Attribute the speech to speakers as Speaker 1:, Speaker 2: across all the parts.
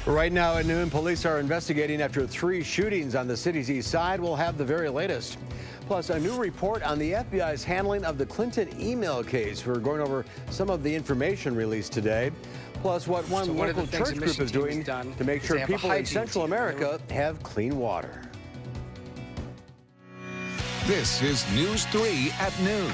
Speaker 1: Right now at noon, police are investigating after 3 shootings on the city's east side. We'll have the very latest. Plus, a new report on the FBI's handling of the Clinton email case. We're going over some of the information released today. Plus, what one local church group is doing to make sure people in Central America have clean water.
Speaker 2: This is News 3 at noon.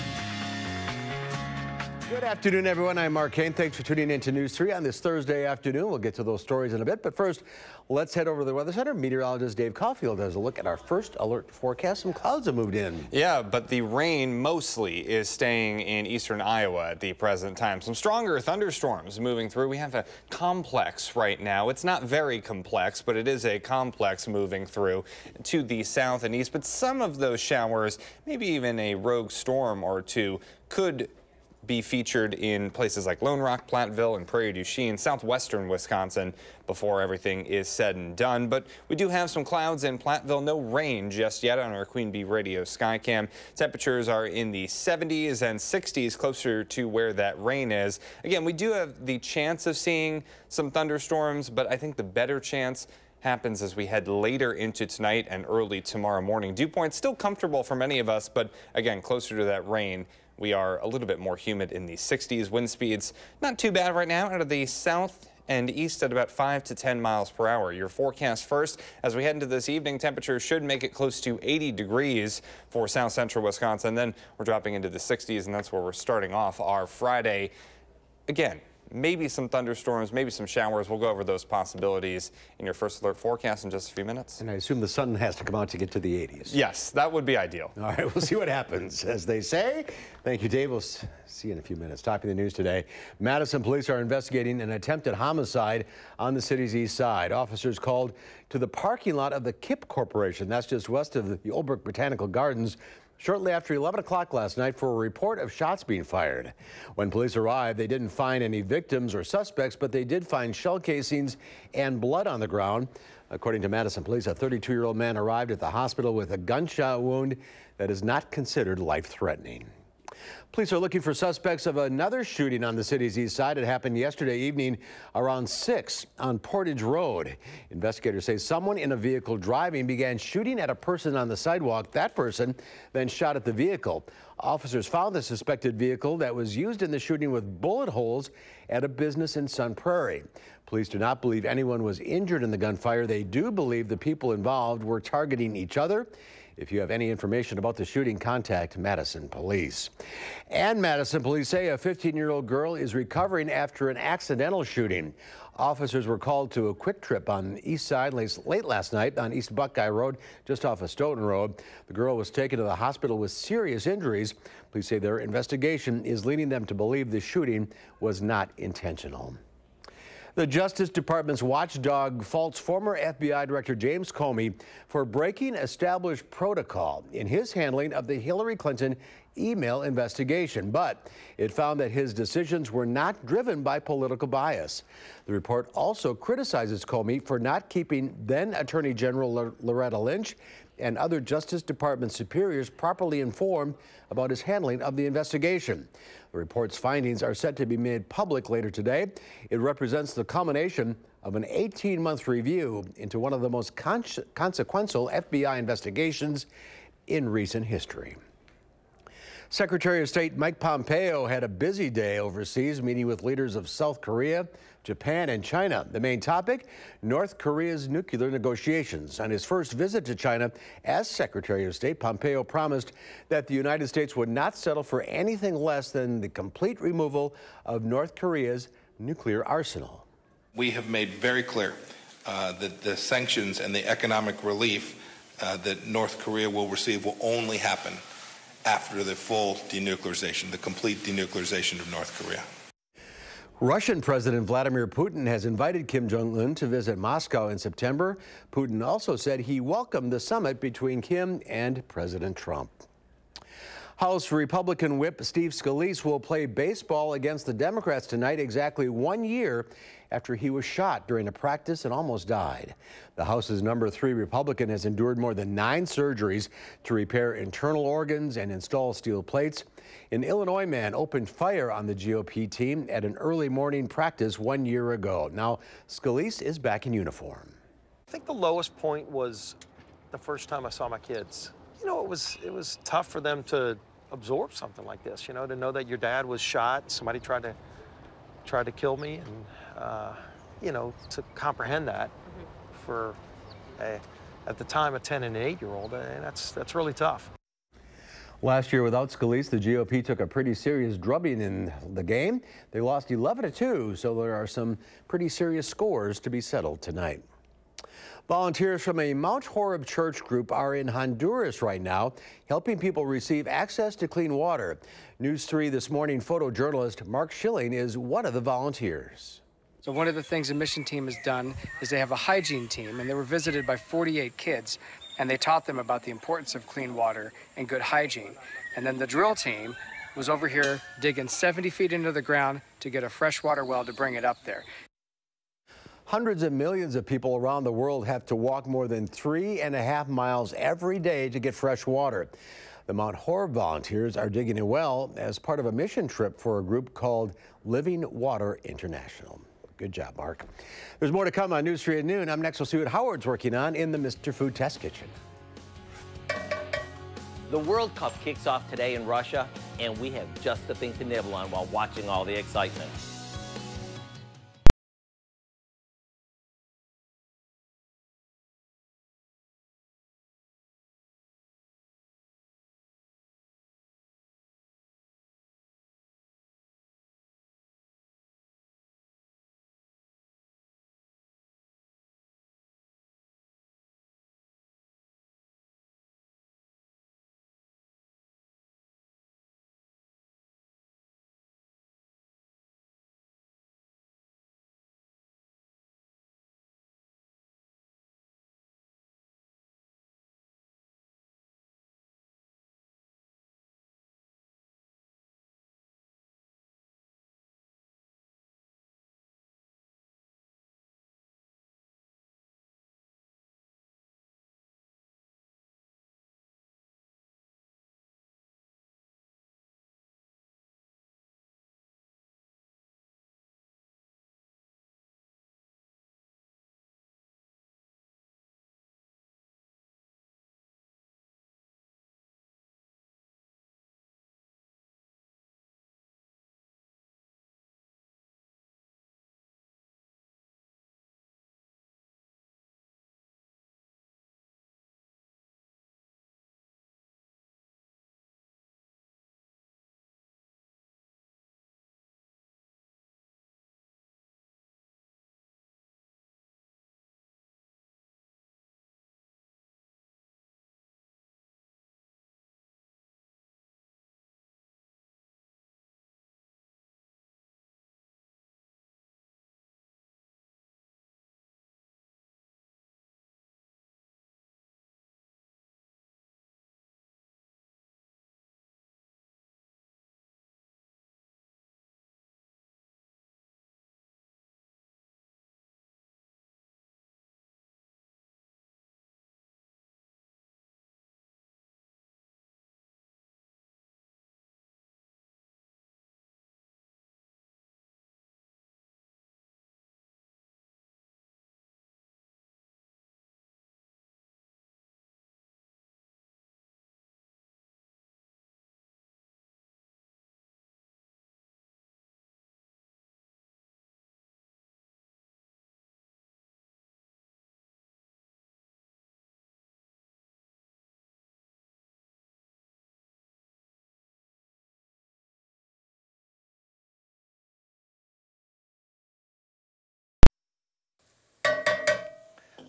Speaker 1: Good afternoon, everyone. I'm Mark Kane. Thanks for tuning in to News 3 on this Thursday afternoon. We'll get to those stories in a bit. But first, let's head over to the Weather Center. Meteorologist Dave Caulfield has a look at our first alert forecast. Some clouds have moved in.
Speaker 3: Yeah, but the rain mostly is staying in eastern Iowa at the present time. Some stronger thunderstorms moving through. We have a complex right now. It's not very complex, but it is a complex moving through to the south and east. But some of those showers, maybe even a rogue storm or two, could be featured in places like Lone Rock, Platteville, and Prairie du Chien, southwestern Wisconsin, before everything is said and done. But we do have some clouds in Platteville. No rain just yet on our Queen Bee Radio Skycam. Temperatures are in the 70s and 60s, closer to where that rain is. Again, we do have the chance of seeing some thunderstorms, but I think the better chance happens as we head later into tonight and early tomorrow morning. Dew point still comfortable for many of us, but again, closer to that rain. We are a little bit more humid in the 60s. Wind speeds not too bad right now out of the south and east at about 5 to 10 miles per hour. Your forecast first, as we head into this evening, temperatures should make it close to 80 degrees for south central Wisconsin. Then we're dropping into the 60s, and that's where we're starting off our Friday. Again, maybe some thunderstorms, maybe some showers. We'll go over those possibilities in your first alert forecast in just a few minutes.
Speaker 1: And I assume the sun has to come out to get to the 80s.
Speaker 3: Yes, that would be ideal.
Speaker 1: All right, we'll see what happens, as they say. Thank you, Dave. We'll see you in a few minutes. Topping the news today, Madison police are investigating an attempted homicide on the city's east side. Officers called to the parking lot of the KIPP Corporation. That's just west of the Old Brook Botanical Gardens, shortly after 11 o'clock last night for a report of shots being fired. When police arrived, they didn't find any victims or suspects, but they did find shell casings and blood on the ground. According to Madison police, a 32-year-old man arrived at the hospital with a gunshot wound that is not considered life-threatening. Police are looking for suspects of another shooting on the city's east side. It happened yesterday evening around 6 on Portage Road. Investigators say someone in a vehicle driving began shooting at a person on the sidewalk. That person then shot at the vehicle. Officers found the suspected vehicle that was used in the shooting with bullet holes at a business in Sun Prairie. Police do not believe anyone was injured in the gunfire. They do believe the people involved were targeting each other. If you have any information about the shooting, contact Madison Police. And Madison Police say a 15-year-old girl is recovering after an accidental shooting. Officers were called to a quick trip on the east side late last night on East Buckeye Road, just off of Stoughton Road. The girl was taken to the hospital with serious injuries. Police say their investigation is leading them to believe the shooting was not intentional. The Justice Department's watchdog faults former FBI Director James Comey for breaking established protocol in his handling of the Hillary Clinton email investigation, but it found that his decisions were not driven by political bias. The report also criticizes Comey for not keeping then Attorney General Loretta Lynch and other Justice Department superiors properly informed about his handling of the investigation. The report's findings are set to be made public later today. It represents the culmination of an 18-month review into one of the most consequential FBI investigations in recent history. Secretary of State Mike Pompeo had a busy day overseas, meeting with leaders of South Korea, Japan, and China. The main topic, North Korea's nuclear negotiations. On his first visit to China as Secretary of State, Pompeo promised that the United States would not settle for anything less than the complete removal of North Korea's nuclear arsenal.
Speaker 4: We have made very clear that the sanctions and the economic relief that North Korea will receive will only happen after the full denuclearization, the complete denuclearization of North Korea.
Speaker 1: Russian President Vladimir Putin has invited Kim Jong-un to visit Moscow in September. Putin also said he welcomed the summit between Kim and President Trump. House Republican Whip Steve Scalise will play baseball against the Democrats tonight, exactly 1 year after he was shot during a practice and almost died. The House's #3 Republican has endured more than 9 surgeries to repair internal organs and install steel plates. An Illinois man opened fire on the GOP team at an early morning practice 1 year ago. Now, Scalise is back in uniform.
Speaker 5: I think the lowest point was the first time I saw my kids. You know, it was tough for them to absorb something like this, you know, to know that your dad was shot, somebody tried to kill me, and you know, to comprehend that for at the time a 10 and an 8-year-old, and that's really tough.
Speaker 1: Last year without Scalise, the GOP took a pretty serious drubbing in the game. They lost 11-2, so there are some pretty serious scores to be settled tonight. Volunteers from a Mount Horeb church group are in Honduras right now, helping people receive access to clean water. News 3 This Morning photojournalist Mark Schilling is one of the volunteers.
Speaker 6: So one of the things the mission team has done is they have a hygiene team, and they were visited by 48 kids, and they taught them about the importance of clean water and good hygiene. And then the drill team was over here digging 70 feet into the ground to get a freshwater well to bring it up there.
Speaker 1: Hundreds of millions of people around the world have to walk more than 3.5 miles every day to get fresh water. The Mount Horeb volunteers are digging a well as part of a mission trip for a group called Living Water International. Good job, Mark. There's more to come on News 3 at noon. I'm next. We'll see what Howard's working on in the Mr. Food Test Kitchen.
Speaker 7: The World Cup kicks off today in Russia, and we have just the thing to nibble on while watching all the excitement.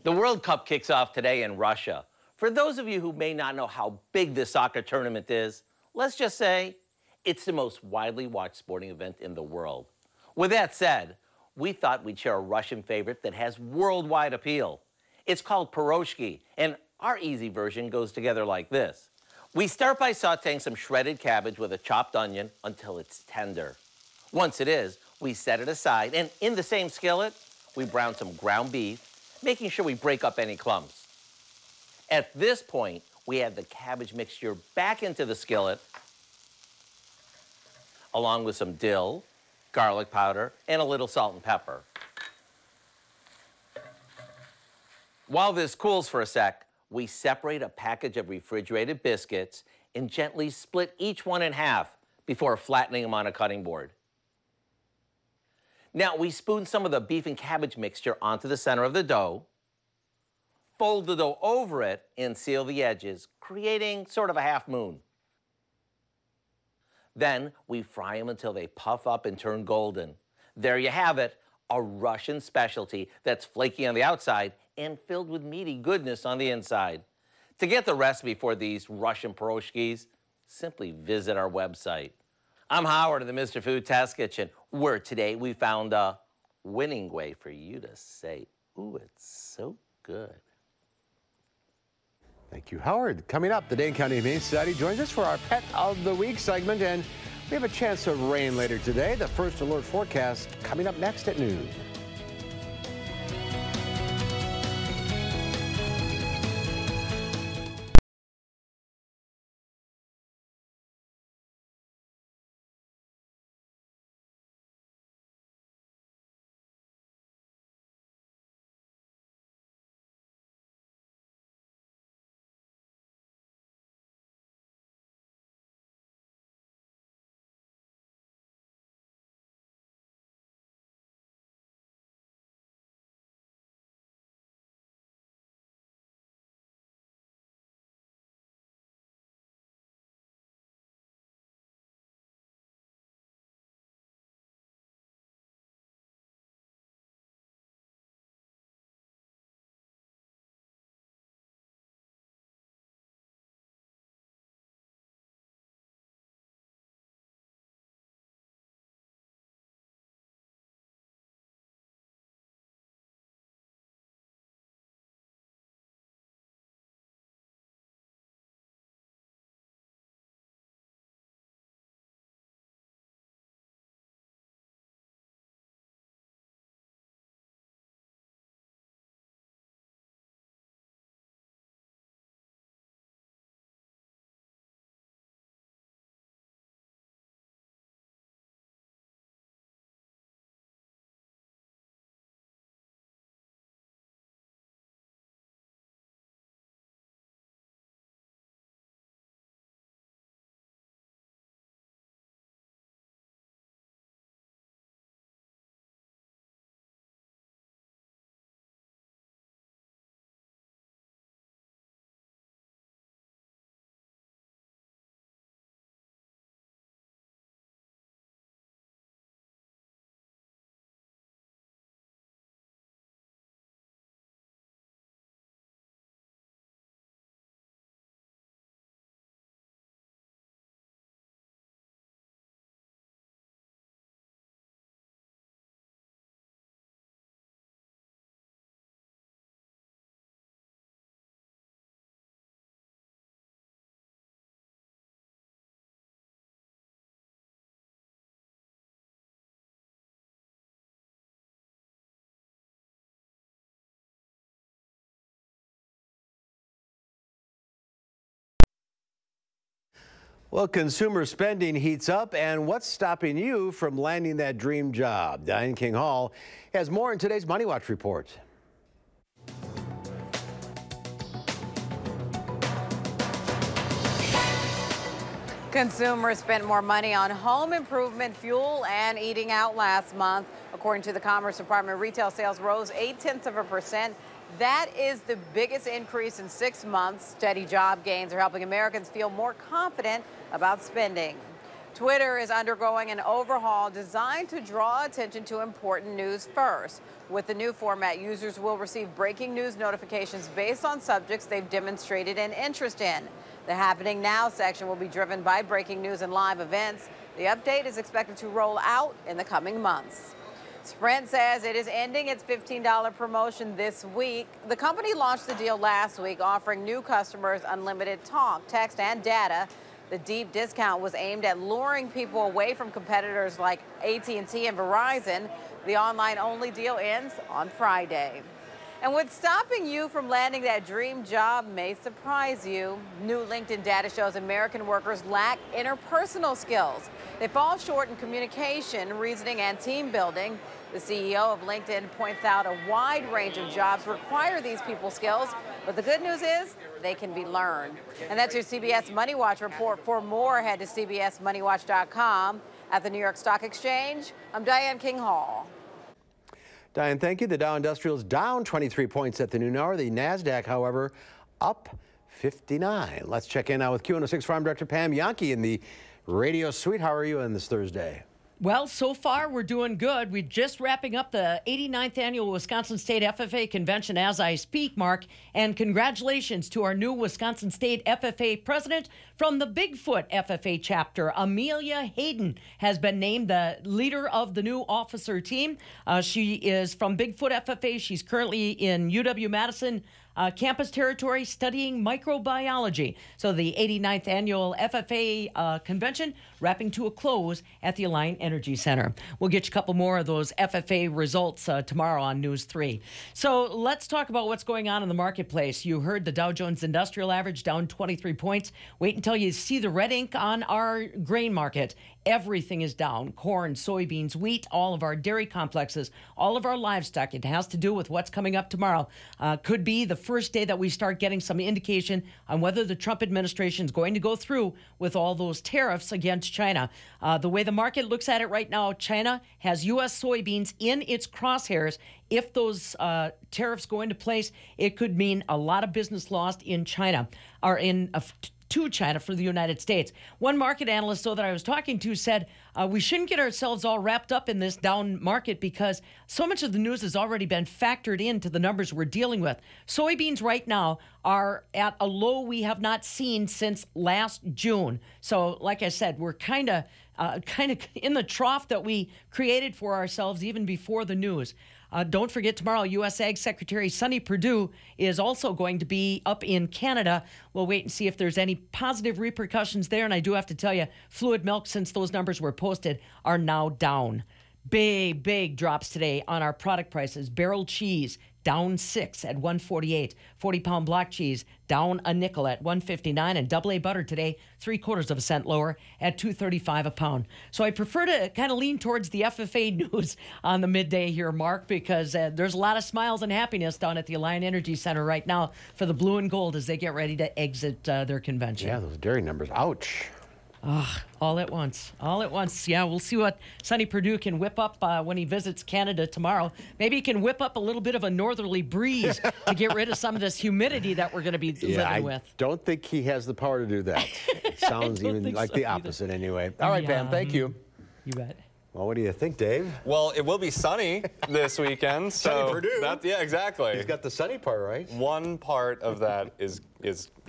Speaker 7: The World Cup kicks off today in Russia. For those of you who may not know how big this soccer tournament is, let's just say it's the most widely watched sporting event in the world. With that said, we thought we'd share a Russian favorite that has worldwide appeal. It's called pierogi, and our easy version goes together like this. We start by sauteing some shredded cabbage with a chopped onion until it's tender. Once it is, we set it aside, and in the same skillet, we brown some ground beef, making sure we break up any clumps. At this point, we add the cabbage mixture back into the skillet, along with some dill, garlic powder, and a little salt and pepper. While this cools for a sec, we separate a package of refrigerated biscuits and gently split each one in half before flattening them on a cutting board. Now, we spoon some of the beef and cabbage mixture onto the center of the dough, fold the dough over it, and seal the edges, creating sort of a half moon. Then we fry them until they puff up and turn golden. There you have it, a Russian specialty that's flaky on the outside and filled with meaty goodness on the inside. To get the recipe for these Russian pierogies, simply visit our website. I'm Howard of the Mr. Food Test Kitchen, where today we found a winning way for you to say, ooh, it's so good.
Speaker 1: Thank you, Howard. Coming up, the Dane County Humane Society joins us for our Pet of the Week segment, and we have a chance of rain later today. The first alert forecast coming up next at noon. Well, consumer spending heats up, and what's stopping you from landing that dream job? Diane King Hall has more in today's Money Watch report.
Speaker 8: Consumers spent more money on home improvement, fuel, and eating out last month. According to the Commerce Department, retail sales rose 0.8%. That is the biggest increase in 6 months. Steady job gains are helping Americans feel more confident about spending. Twitter is undergoing an overhaul designed to draw attention to important news first. With the new format, users will receive breaking news notifications based on subjects they've demonstrated an interest in. The Happening Now section will be driven by breaking news and live events. The update is expected to roll out in the coming months. Sprint says it is ending its $15 promotion this week. The company launched the deal last week, offering new customers unlimited talk, text, and data. The deep discount was aimed at luring people away from competitors like AT&T and Verizon. The online-only deal ends on Friday. And what's stopping you from landing that dream job may surprise you. New LinkedIn data shows American workers lack interpersonal skills. They fall short in communication, reasoning, and team building. The CEO of LinkedIn points out a wide range of jobs require these people skills, but the good news is they can be learned. And that's your CBS Money Watch report. For more, head to cbsmoneywatch.com. At the New York Stock Exchange, I'm Diane King Hall.
Speaker 1: Diane, thank you. The Dow Industrial's down 23 points at the noon hour. The NASDAQ, however, up 59. Let's check in now with Q106 Farm Director Pam Yankee in the radio suite. How are you on this Thursday?
Speaker 9: Well, so far we're doing good. We're just wrapping up the 89th annual Wisconsin State FFA convention as I speak, Mark. And congratulations to our new Wisconsin State FFA president from the Bigfoot FFA chapter. Amelia Hayden has been named the leader of the new officer team. She is from Bigfoot FFA. She's currently in UW-Madison campus territory studying microbiology. So the 89th annual FFA convention wrapping to a close at the Alliant Energy Center. We'll get you a couple more of those FFA results tomorrow on News 3. So let's talk about what's going on in the marketplace. You heard the Dow Jones Industrial Average down 23 points. Wait until you see the red ink on our grain market. Everything is down. Corn, soybeans, wheat, all of our dairy complexes, all of our livestock. It has to do with what's coming up tomorrow. Could be the first day that we start getting some indication on whether the Trump administration is going to go through with all those tariffs against China. The way the market looks at it right now, China has U.S. soybeans in its crosshairs. If those tariffs go into place, it could mean a lot of business lost in China, or to China for the United States. One market analyst, though, that I was talking to said we shouldn't get ourselves all wrapped up in this down market because so much of the news has already been factored into the numbers we're dealing with. Soybeans right now are at a low we have not seen since last June. So, like I said, we're kind of in the trough that we created for ourselves even before the news. Don't forget, tomorrow, U.S. Ag Secretary Sonny Perdue is also going to be up in Canada. We'll wait and see if there's any positive repercussions there. And I do have to tell you, fluid milk, since those numbers were posted, are now down. Big drops today on our product prices. Barrel cheese down 6 at $1.48. 40-pound block cheese down a nickel at $1.59, and double A butter today 3/4 cent lower at $2.35 a pound. So I prefer to kind of lean towards the FFA news on the midday here, Mark, because there's a lot of smiles and happiness down at the Alliant Energy Center right now for the blue and gold as they get ready to exit their convention.
Speaker 1: Yeah, those dairy numbers, ouch.
Speaker 9: All at once. Yeah, we'll see what Sonny Perdue can whip up when he visits Canada tomorrow. Maybe he can whip up a little bit of a northerly breeze to get rid of some of this humidity that we're going to be living with.
Speaker 1: I don't think he has the power to do that. It sounds even like the opposite anyway. All right, Pam, thank you.
Speaker 9: You bet.
Speaker 1: Well, what do you think, Dave?
Speaker 3: Well, it will be sunny this weekend.
Speaker 1: Sonny Perdue.
Speaker 3: Yeah, exactly.
Speaker 1: He's got the sunny part, right?
Speaker 3: One part of that is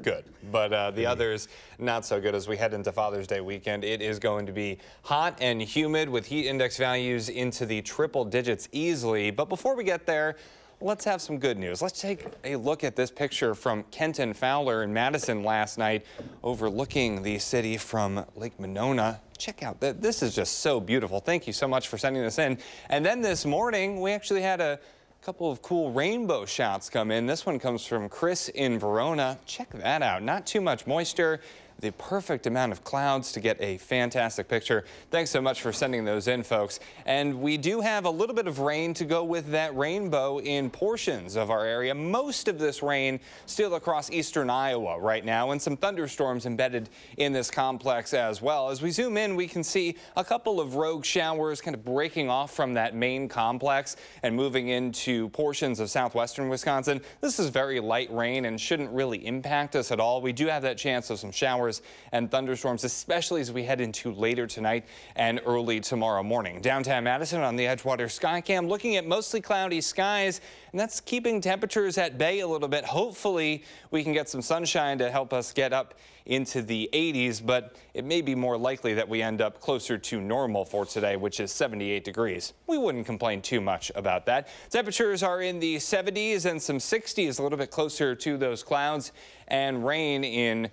Speaker 3: good, but the others not so good as we head into Father's Day weekend. It is going to be hot and humid with heat index values into the triple digits easily. But before we get there, let's have some good news. Let's take a look at this picture from Kenton Fowler in Madison last night, overlooking the city from Lake Monona. Check out that. This is just so beautiful. Thank you so much for sending this in. And then this morning, we actually had a couple of cool rainbow shots come in. This one comes from Chris in Verona. Check that out. Not too much moisture. The perfect amount of clouds to get a fantastic picture. Thanks so much for sending those in, folks. And we do have a little bit of rain to go with that rainbow in portions of our area. Most of this rain still across eastern Iowa right now, and some thunderstorms embedded in this complex as well. As we zoom in, we can see a couple of rogue showers kind of breaking off from that main complex and moving into portions of southwestern Wisconsin. This is very light rain and shouldn't really impact us at all. We do have that chance of some showers showers and thunderstorms, especially as we head into later tonight and early tomorrow morning. Downtown Madison on the Edgewater Skycam looking at mostly cloudy skies, and that's keeping temperatures at bay a little bit. Hopefully we can get some sunshine to help us get up into the 80s, but it may be more likely that we end up closer to normal for today, which is 78 degrees. We wouldn't complain too much about that. Temperatures are in the 70s and some 60s, a little bit closer to those clouds, and rain in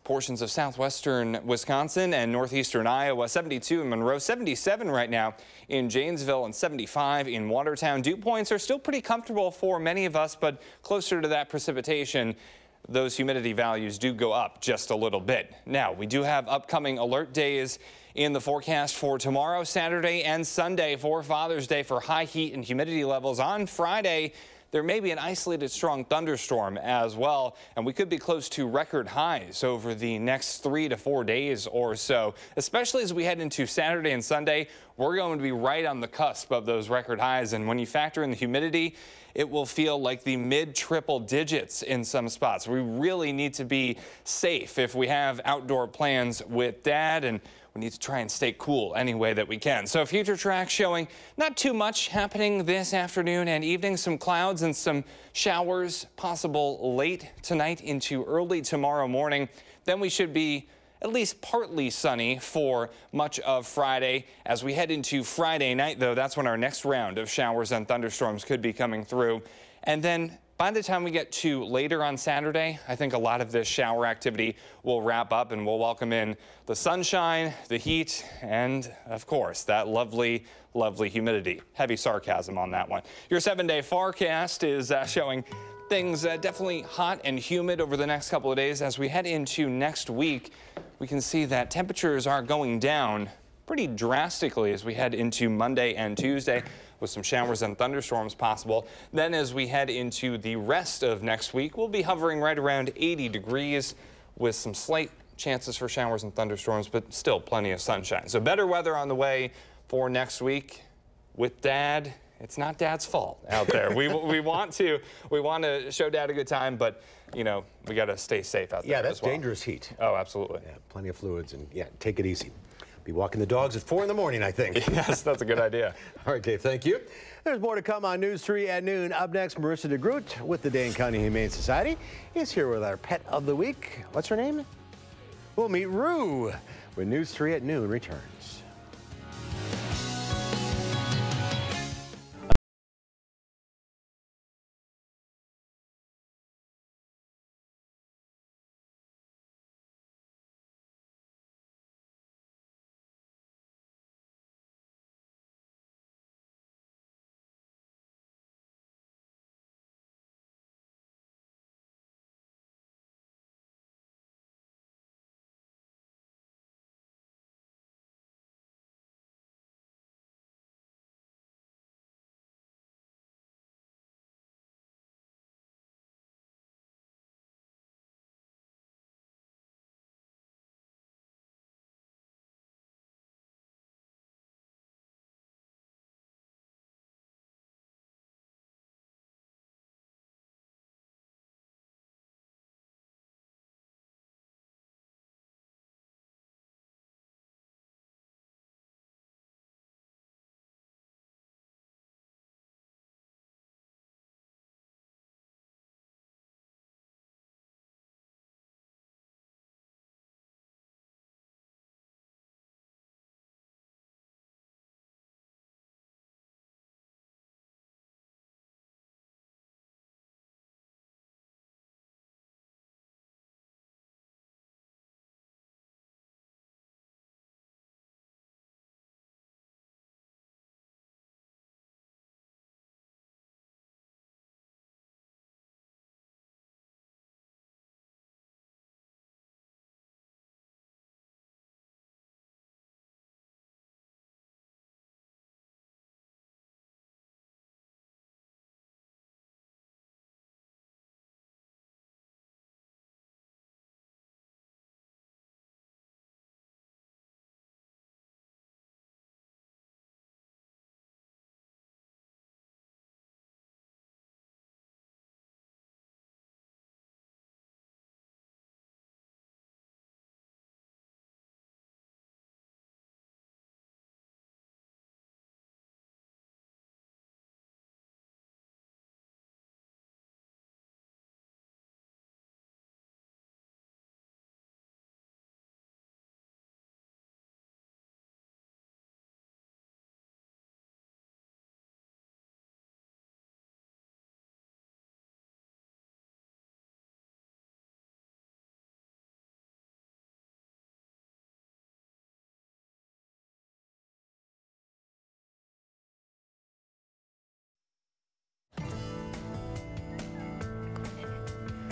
Speaker 3: portions of southwestern Wisconsin and northeastern Iowa. 72 in Monroe, 77 right now in Janesville, and 75 in Watertown. Dew points are still pretty comfortable for many of us, but closer to that precipitation, those humidity values do go up just a little bit. Now, we do have upcoming alert days in the forecast for tomorrow, Saturday, and Sunday for Father's Day for high heat and humidity levels. On Friday, there may be an isolated strong thunderstorm as well, and we could be close to record highs over the next 3 to 4 days or so, especially as we head into Saturday and Sunday. We're going to be right on the cusp of those record highs, and when you factor in the humidity, it will feel like the mid-triple digits in some spots. We really need to be safe if we have outdoor plans with Dad, and we need to try and stay cool any way that we can. So future tracks showing not too much happening this afternoon and evening. Some clouds and some showers possible late tonight into early tomorrow morning. Then we should be at least partly sunny for much of Friday. As we head into Friday night, though, that's when our next round of showers and thunderstorms could be coming through. And then by the time we get to later on Saturday, I think a lot of this shower activity will wrap up, and we'll welcome in the sunshine, the heat, and of course, that lovely, lovely humidity. Heavy sarcasm on that one. Your 7-day forecast is showing things definitely hot and humid over the next couple of days. As we head into next week, we can see that temperatures are going down pretty drastically as we head into Monday and Tuesday, with some showers and thunderstorms possible. Then as we head into the rest of next week, we'll be hovering right around 80 degrees with some slight chances for showers and thunderstorms, but still plenty of sunshine. So better weather on the way for next week with Dad. It's not Dad's fault out there. we want to show Dad a good time, but you know, we got to stay safe out there.
Speaker 1: Yeah, that's
Speaker 3: as well.
Speaker 1: Dangerous heat.
Speaker 3: Oh, absolutely.
Speaker 1: Yeah, plenty of fluids, and yeah, take it easy. Be walking the dogs at 4 in the morning, I think.
Speaker 3: Yes, that's a good idea.
Speaker 1: All right, Dave, thank you. There's more to come on News 3 at noon. Up next, Marissa DeGroot with the Dane County Humane Society is here with our pet of the week. What's her name? We'll meet Rue when News 3 at noon returns.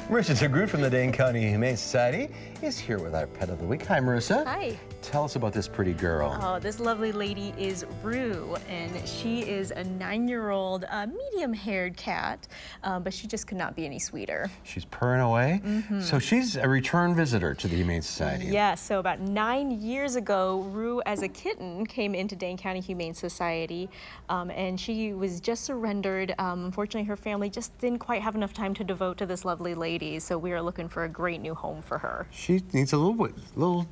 Speaker 1: Marissa DeGroot from the Dane County Humane Society is here with our pet of the week. Hi, Marissa.
Speaker 10: Hi.
Speaker 1: Tell us about this pretty girl.
Speaker 10: Oh, this lovely lady is Rue, and she is a 9-year-old medium-haired cat, but she just could not be any sweeter.
Speaker 1: She's purring away. So she's a return visitor to the Humane Society.
Speaker 10: Yeah, so about 9 years ago, Rue, as a kitten, came into Dane County Humane Society, and she was just surrendered. Unfortunately, her family just didn't quite have enough time to devote to this lovely lady, so we are looking for a great new home for her.
Speaker 1: She needs a little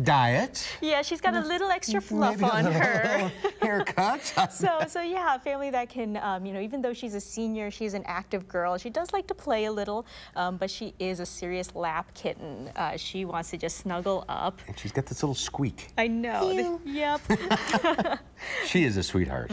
Speaker 1: diet.
Speaker 10: Yeah, she's got a little extra fluff on her.
Speaker 1: Haircut.
Speaker 10: So yeah, a family that can, you know, even though she's a senior, she's an active girl. She does like to play a little, but she is a serious lap kitten. She wants to just snuggle up.
Speaker 1: And she's got this little squeak.
Speaker 10: I know. Yep.
Speaker 1: She is a sweetheart.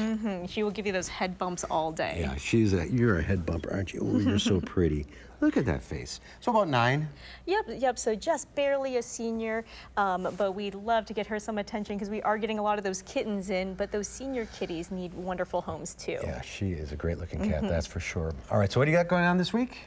Speaker 10: She will give you those head bumps all day.
Speaker 1: Yeah, you're a head bumper, aren't you? Oh, you're so pretty. Look at that face. So about 9?
Speaker 10: Yep, so just barely a senior, but we'd love to get her some attention because we are getting a lot of those kittens in, but those senior kitties need wonderful homes too.
Speaker 1: Yeah, she is a great looking cat, that's for sure. All right, so what do you got going on this week?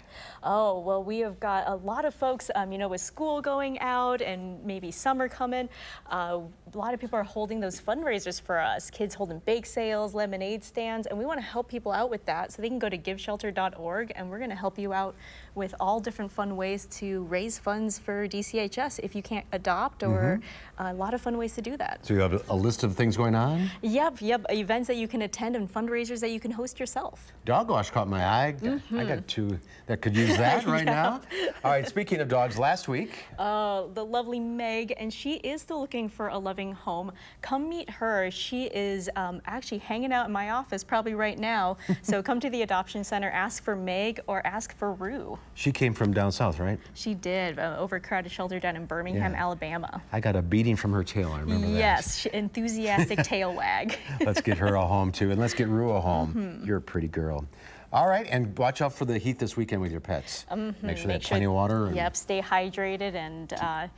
Speaker 10: Oh, well, we have got a lot of folks, you know, with school going out and maybe summer coming, a lot of people are holding those fundraisers for us. Kids holding bake sales, lemonade stands, and we want to help people out with that. So they can go to giveshelter.org, and we're going to help you out with all different fun ways to raise funds for DCHS if you can't adopt, or a lot of fun ways to do that.
Speaker 1: So you have a list of things going on?
Speaker 10: Yep, events that you can attend and fundraisers that you can host yourself.
Speaker 1: Dog wash caught my eye. I got 2 that could use that right now. All right, speaking of dogs, last week.
Speaker 10: The lovely Meg, and she is still looking for a loving home. Come meet her. She is actually hanging out in my office probably right now. So come to the adoption center, ask for Meg or ask for Rue.
Speaker 1: She came from down south, right?
Speaker 10: She did, overcrowded shelter down in Birmingham, Alabama.
Speaker 1: I got a beating from her tail, I remember that.
Speaker 10: Yes, enthusiastic tail wag.
Speaker 1: Let's get her a home too, and let's get Rue a home. You're a pretty girl. All right, and watch out for the heat this weekend with your pets. Make sure they have plenty of water. And
Speaker 10: yep, stay hydrated and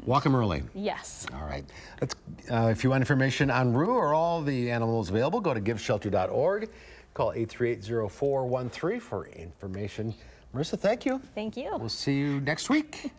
Speaker 1: walk them early.
Speaker 10: Yes.
Speaker 1: All right. Let's, if you want information on Rue or all the animals available, go to giveshelter.org. Call 838-0413 for information. Marissa, thank you.
Speaker 10: Thank you.
Speaker 1: We'll see you next week.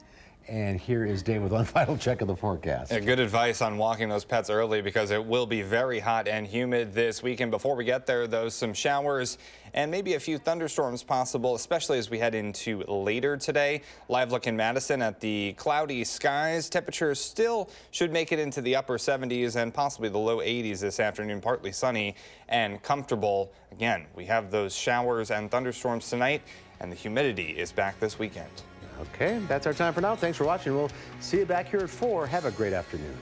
Speaker 1: And here is Dave with one final check of the forecast.
Speaker 3: Good advice on walking those pets early because it will be very hot and humid this weekend. Before we get there, though, some showers and maybe a few thunderstorms possible, especially as we head into later today. Live look in Madison at the cloudy skies. Temperatures still should make it into the upper 70s and possibly the low 80s this afternoon. Partly sunny and comfortable. Again, we have those showers and thunderstorms tonight, and the humidity is back this weekend.
Speaker 1: Okay, that's our time for now. Thanks for watching. We'll see you back here at 4. Have a great afternoon.